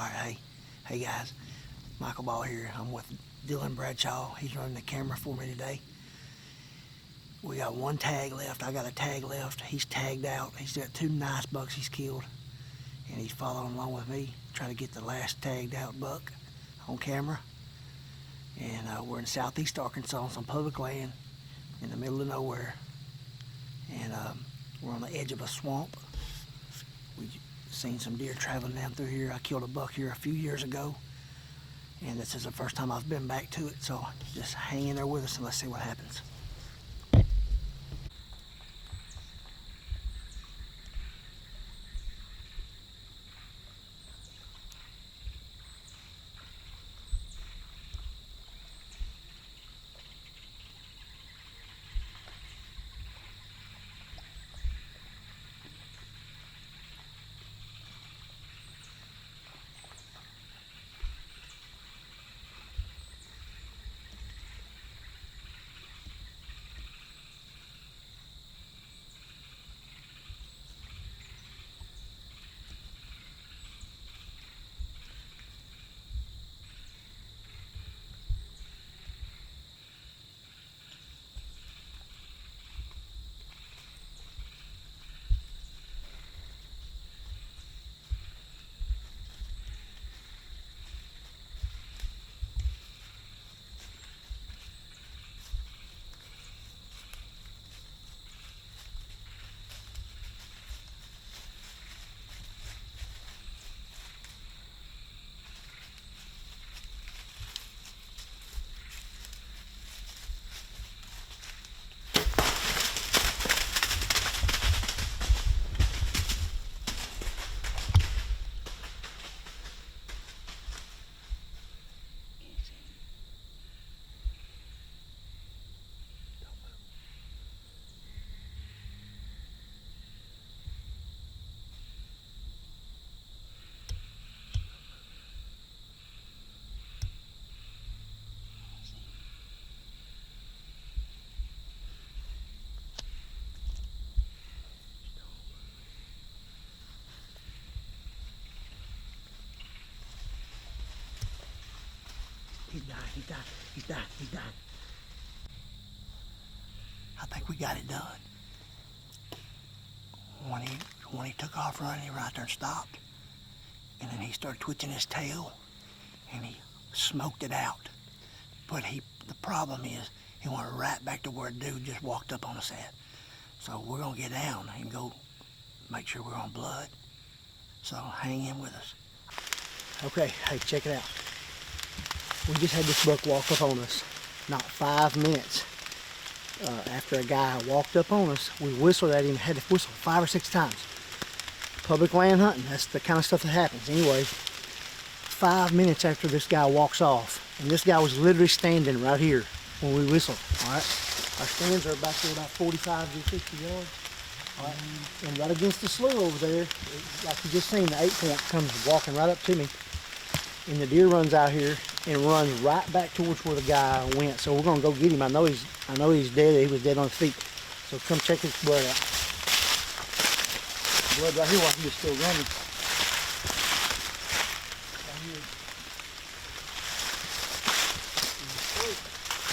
Alright, hey guys, Michael Baugh here. I'm with Dylan Bradshaw. He's running the camera for me today. We got one tag left. I got a tag left. He's tagged out. He's got 2 nice bucks he's killed. And he's following along with me, trying to get the last tagged out buck on camera. And we're in southeast Arkansas on some public land in the middle of nowhere. And we're on the edge of a swamp. We've seen some deer traveling down through here. I killed a buck here a few years ago. And this is the first time I've been back to it. So just hang in there with us and let's see what happens. He's died. I think we got it done. When he took off running, he right there and stopped. And then he started twitching his tail and he smoked it out. But the problem is he went right back to where a dude just walked up on us at. So we're gonna get down and go make sure we're on blood. So hang in with us. Okay, hey, check it out. We just had this buck walk up on us, not 5 minutes after a guy walked up on us. We whistled at him, had to whistle 5 or 6 times. Public land hunting, that's the kind of stuff that happens. Anyway, 5 minutes after this guy walks off, and this guy was literally standing right here when we whistled, all right? Our stands are back there about 45 to 50 yards. All right? And right against the slough over there, like you just seen, the 8-point comes walking right up to me. And the deer runs out here and runs right back towards where the guy went. So we're gonna go get him. I know he's dead. He was dead on his feet. So come check his blood out. Blood right here while he was still running. Right here.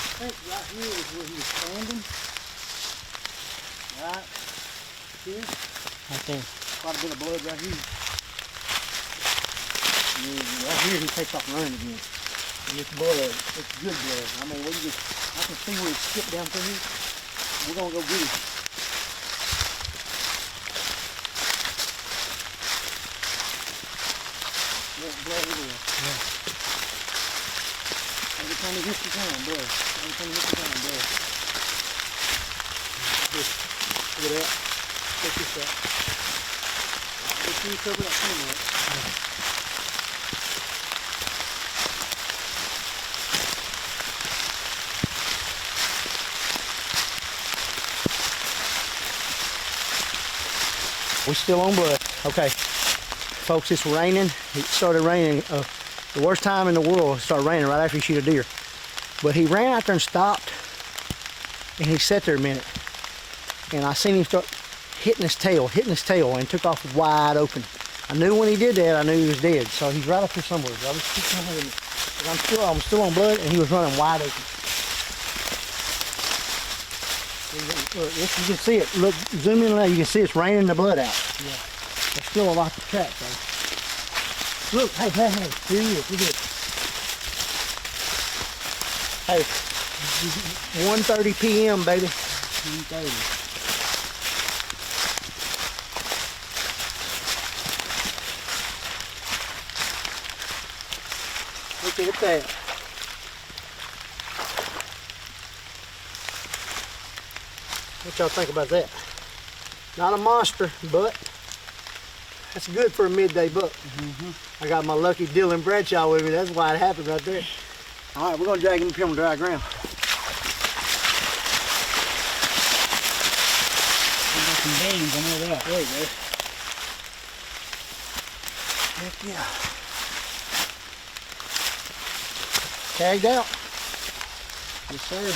I think right here is where he was standing. Right here. Right there. Quite a bit of blood right here. And right here he takes off and running again. And it's blood, it's good blood. I mean, I can see where he skipped down through here. We're gonna go get him. There's blood everywhere. Yeah. Every time he hits the ground, blood. Every time he hits the ground, blood. Just look at that. Check this out. Make sure you cover that camera up. We're still on blood. Okay, folks, it's raining. It started raining. The worst time in the world, it started raining right after you shoot a deer. But he ran out there and stopped, and he sat there a minute. And I seen him start hitting his tail, and took off wide open. I knew when he did that, I knew he was dead. So he's right up here somewhere. I was keep coming with me. I'm still on blood, and he was running wide open. Look, you can see it. Look, zoom in now. You can see it's raining the blood out. Yeah. There's still a lot to track, though. Look, hey, here he is. Look at it. Hey, 1:30 p.m., baby. 1:30. Look at that. What y'all think about that? Not a monster, but that's good for a midday buck. I got my lucky Dylan Bradshaw with me. That's why it happened right there. All right, we're gonna drag him up here on dry ground. We got some beans, I know that. There you go. Heck yeah. Tagged out. Yes, sir.